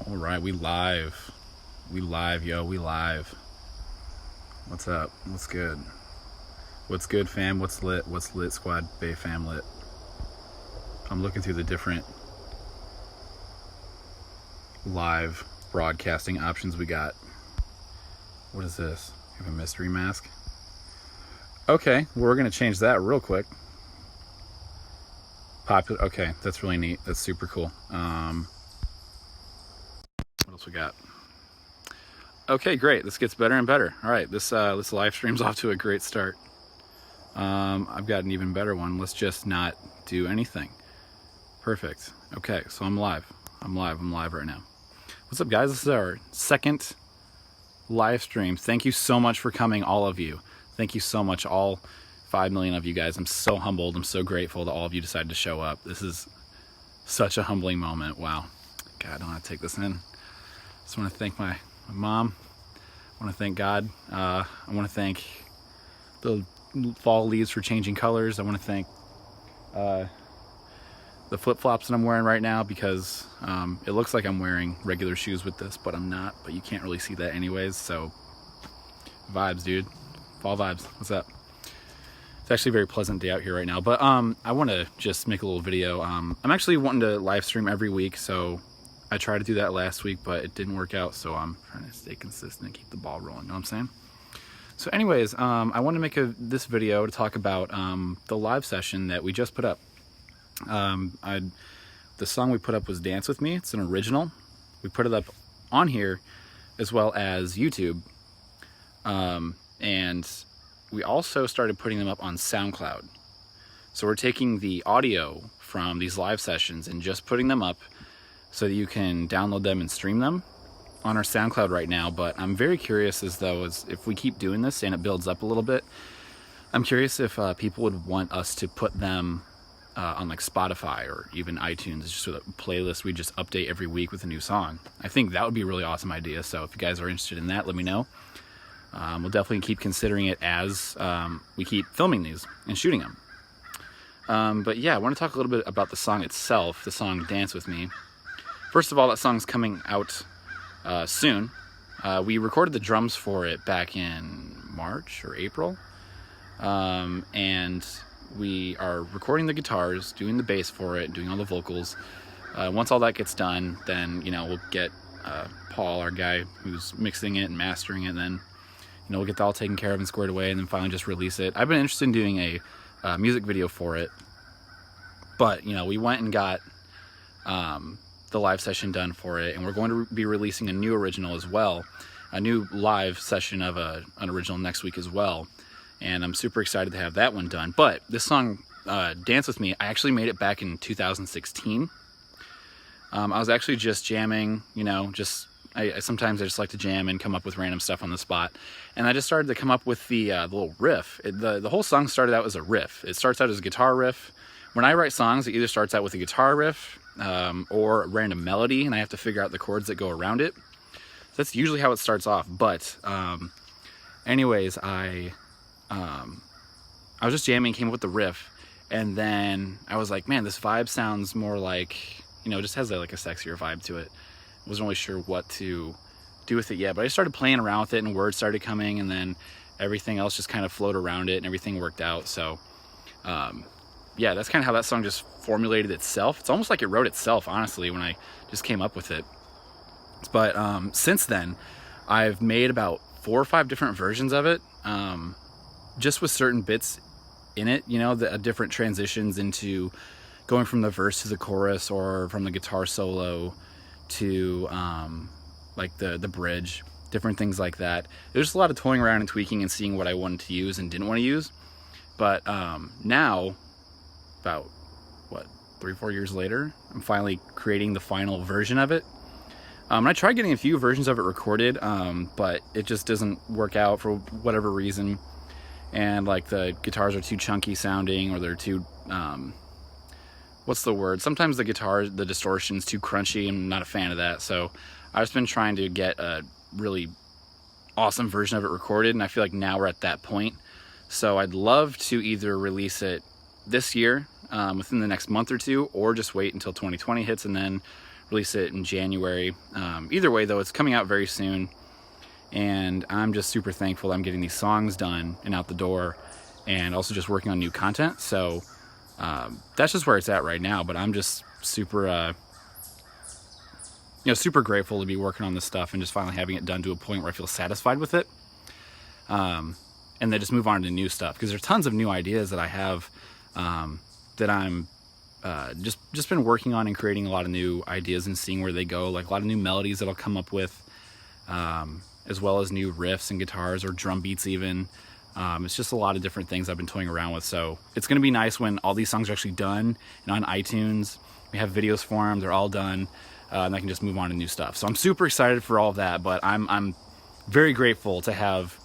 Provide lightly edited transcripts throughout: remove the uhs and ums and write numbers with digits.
All right, we live. We live, yo. We live. What's up? What's good? What's good, fam? What's lit? What's lit, squad? Bay fam lit. I'm looking through the different live broadcasting options we got. What is this? You have a mystery mask? Okay, well, we're going to change that real quick. Popular. Okay, that's really neat. That's super cool. What else we got? Okay, great. This gets better and better. All right, this live stream's off to a great start. I've got an even better one. Let's just not do anything. Perfect. Okay, so I'm live. I'm live right now. What's up, guys? This is our second live stream. Thank you so much for coming, all of you. Thank you so much, all 5 million of you guys. I'm so humbled. I'm so grateful that all of you decided to show up. This is such a humbling moment. Wow. God, I don't want to take this in. Just want to thank my mom. I want to thank God. I want to thank the fall leaves for changing colors. I want to thank the flip-flops that I'm wearing right now because it looks like I'm wearing regular shoes with this, but I'm not. But you can't really see that anyways, so vibes, dude. Fall vibes. What's up? It's actually a very pleasant day out here right now, but I want to just make a little video. I'm actually wanting to live stream every week, so I tried to do that last week, but it didn't work out, so I'm trying to stay consistent and keep the ball rolling, you know what I'm saying? So anyways, I want to make this video to talk about the live session that we just put up. The song we put up was Dance With Me. It's an original. We put it up on here as well as YouTube. And we also started putting them up on SoundCloud. So we're taking the audio from these live sessions and just putting them up so that you can download them and stream them on our SoundCloud right now. But I'm very curious as if we keep doing this and it builds up a little bit, I'm curious if people would want us to put them on like Spotify or even iTunes, just with a playlist we just update every week with a new song. I think that would be a really awesome idea. So if you guys are interested in that, let me know. We'll definitely keep considering it as we keep filming these and shooting them. But yeah, I want to talk a little bit about the song itself, the song Dance With Me. First of all, that song's coming out soon. We recorded the drums for it back in March or April. And we are recording the guitars, doing the bass for it, doing all the vocals. Once all that gets done, then, we'll get Paul, our guy who's mixing it and mastering it, and then, we'll get that all taken care of and squared away, and then finally just release it. I've been interested in doing a music video for it, but, we went and got the live session done for it, and we're going to be releasing a new original as well, a new live session of an original next week as well. And I'm super excited to have that one done. But this song, Dance With Me, I actually made it back in 2016. I was actually just jamming, sometimes I just like to jam and come up with random stuff on the spot. And I just started to come up with the little riff. The whole song started out as a riff. It starts out as a guitar riff. When I write songs, it either starts out with a guitar riff or a random melody, and I have to figure out the chords that go around it. So that's usually how it starts off. But anyways, I was just jamming, came up with the riff, and then I was like, man, this vibe sounds more like, just has like a sexier vibe to it. Wasn't really sure what to do with it yet, but I started playing around with it and words started coming, and then everything else just kind of flowed around it and everything worked out. So yeah, that's kind of how that song just formulated itself. It's almost like it wrote itself, honestly, when I just came up with it. But since then, I've made about 4 or 5 different versions of it. Just with certain bits in it, the different transitions into going from the verse to the chorus or from the guitar solo to like the bridge, different things like that. There's just a lot of toying around and tweaking and seeing what I wanted to use and didn't want to use. But now, about 3-4 years later, I'm finally creating the final version of it. I tried getting a few versions of it recorded, but it just doesn't work out for whatever reason. And like the guitars are too chunky sounding, or they're too, what's the word? Sometimes the distortion's too crunchy. I'm not a fan of that. So I've just been trying to get a really awesome version of it recorded, and I feel like now we're at that point. So I'd love to either release it this year, within the next month or two, or just wait until 2020 hits and then release it in January. Either way though, it's coming out very soon, and I'm just super thankful I'm getting these songs done and out the door, and also just working on new content. So that's just where it's at right now, but I'm just super super grateful to be working on this stuff and just finally having it done to a point where I feel satisfied with it, and then just move on to new stuff, because there's tons of new ideas that I have that I'm just been working on and creating a lot of new ideas and seeing where they go, like a lot of new melodies that I'll come up with, as well as new riffs and guitars or drum beats even. It's just a lot of different things I've been toying around with. So it's going to be nice when all these songs are actually done and on iTunes. We have videos for them, they're all done, and I can just move on to new stuff. So I'm super excited for all of that, but I'm very grateful to have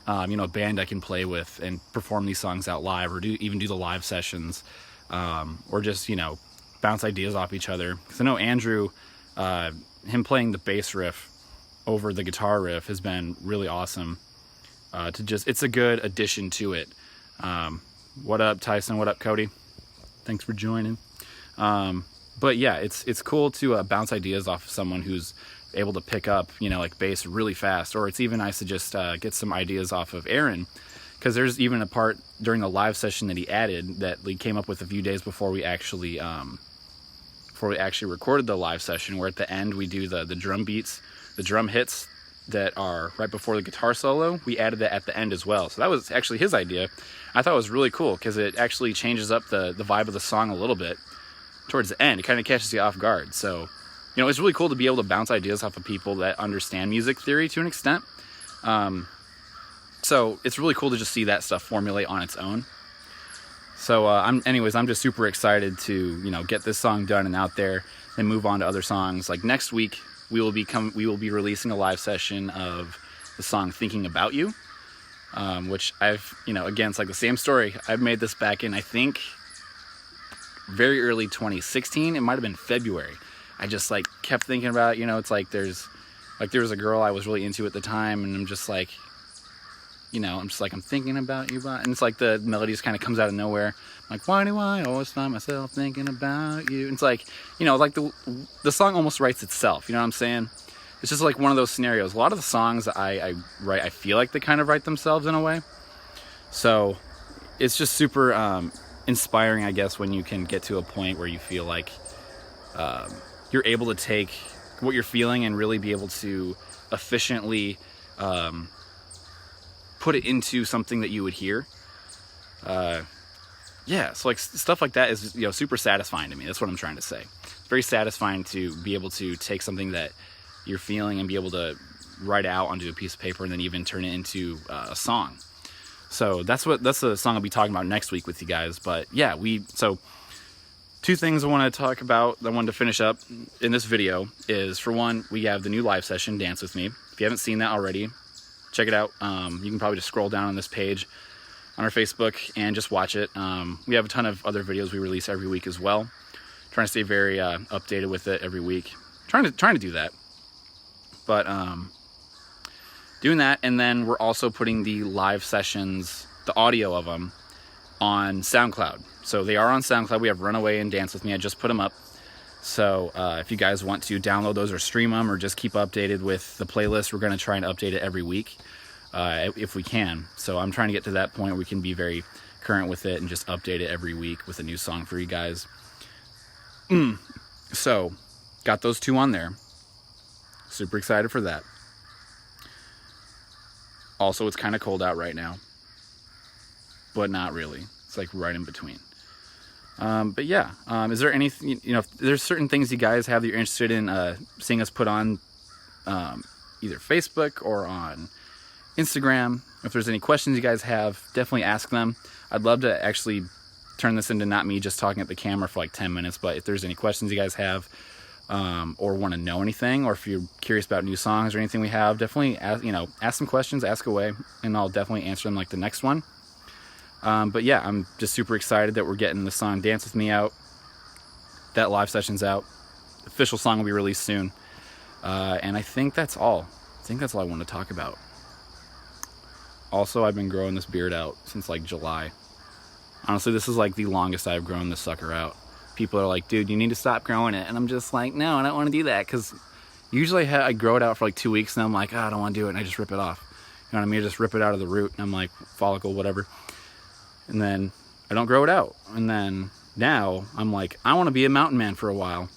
a band I can play with and perform these songs out live, or even do the live sessions, or just bounce ideas off each other. Because I know Andrew, him playing the bass riff over the guitar riff has been really awesome. It's a good addition to it. What up, Tyson? What up, Cody? Thanks for joining. But yeah, it's cool to bounce ideas off of someone who's able to pick up like bass really fast. Or it's even nice to just get some ideas off of Aaron, because there's even a part during the live session that he added that he came up with a few days before we actually recorded the live session, where at the end we do the drum beats, the drum hits that are right before the guitar solo. We added that at the end as well. So that was actually his idea. I thought it was really cool, because it actually changes up the vibe of the song a little bit towards the end. It kind of catches you off guard. So it's really cool to be able to bounce ideas off of people that understand music theory to an extent. So it's really cool to just see that stuff formulate on its own. So I'm just super excited to get this song done and out there, and move on to other songs. Like next week we will be releasing a live session of the song Thinking About You, which I've again, it's like the same story. I've made this back in, I think, very early 2016. It might have been February. I just kept thinking about it. It's like there was a girl I was really into at the time, and I'm just like, I'm thinking about you, and it's like the melody just kind of comes out of nowhere. I'm like, why do I always find myself thinking about you? And it's like, like the song almost writes itself. You know what I'm saying? It's just like one of those scenarios. A lot of the songs that I write, I feel like they kind of write themselves in a way. So it's just super inspiring, I guess, when you can get to a point where you feel like you're able to take what you're feeling and really be able to efficiently put it into something that you would hear. So stuff like that is super satisfying to me. That's what I'm trying to say. It's very satisfying to be able to take something that you're feeling and be able to write it out onto a piece of paper, and then even turn it into a song. So that's the song I'll be talking about next week with you guys. But yeah, so two things I want to talk about that I wanted to finish up in this video is, for one, we have the new live session, Dance With Me. If you haven't seen that already, check it out. You can probably just scroll down on this page on our Facebook and just watch it. We have a ton of other videos we release every week as well. Trying to stay very updated with it every week. Trying to do that. But doing that, and then we're also putting the live sessions, the audio of them, on SoundCloud. So they are on SoundCloud. We have Runaway and Dance With Me. I just put them up. So if you guys want to download those or stream them, or just keep updated with the playlist, we're going to try and update it every week if we can. So I'm trying to get to that point where we can be very current with it and just update it every week with a new song for you guys. So got those two on there. Super excited for that. Also, it's kind of cold out right now, but not really. It's like right in between. But yeah, is there anything, if there's certain things you guys have that you're interested in seeing us put on either Facebook or on Instagram? If there's any questions you guys have, definitely ask them. I'd love to actually turn this into not me just talking at the camera for like 10 minutes, but if there's any questions you guys have, or want to know anything, or if you're curious about new songs or anything we have, definitely ask some questions, ask away, and I'll definitely answer them like the next one. But yeah, I'm just super excited that we're getting the song Dance With Me out. That live session's out. The official song will be released soon. And I think that's all. I want to talk about. Also, I've been growing this beard out since like July. Honestly, this is like the longest I've grown this sucker out. people are like, dude, you need to stop growing it. And I'm just like, no, I don't want to do that, because usually I grow it out for like 2 weeks and I'm like, oh, I don't want to do it, and I just rip it off. You know what I mean? I just rip it out of the root and I'm like, follicle, whatever. And then I don't grow it out. And then now I'm like, I want to be a mountain man for a while.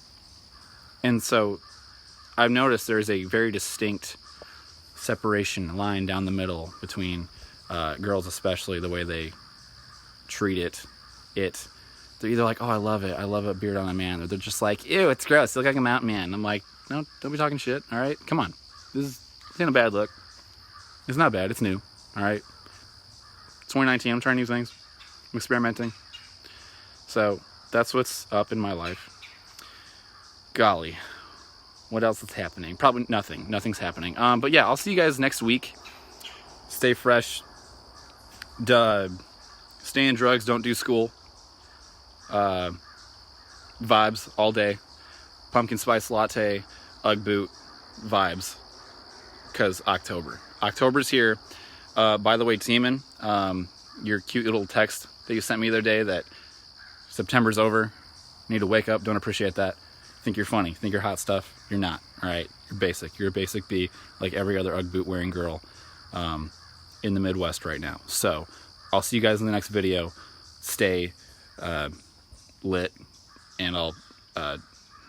And so I've noticed there's a very distinct separation line down the middle between girls, especially the way they treat it. They're either like, oh, I love a beard on a man, or they're just like, ew, it's gross, you look like a mountain man. And I'm like, no, don't be talking shit, all right? Come on. This ain't a bad look. It's not bad, it's new, all right? 2019, I'm trying new things. I'm experimenting. So that's what's up in my life. Golly, what else is happening? Probably nothing. Nothing's happening. But yeah, I'll see you guys next week. Stay fresh. Stay in drugs. Don't do school. Vibes all day. Pumpkin spice latte, Ugg boot vibes. Because October's here. By the way, Teeman, your cute little text that you sent me the other day that September's over. Need to wake up. Don't appreciate that. Think you're funny. Think you're hot stuff. You're not. All right. You're basic. You're a basic B, like every other Ugg boot wearing girl in the Midwest right now. So I'll see you guys in the next video. Stay lit, and I'll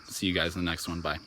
see you guys in the next one. Bye.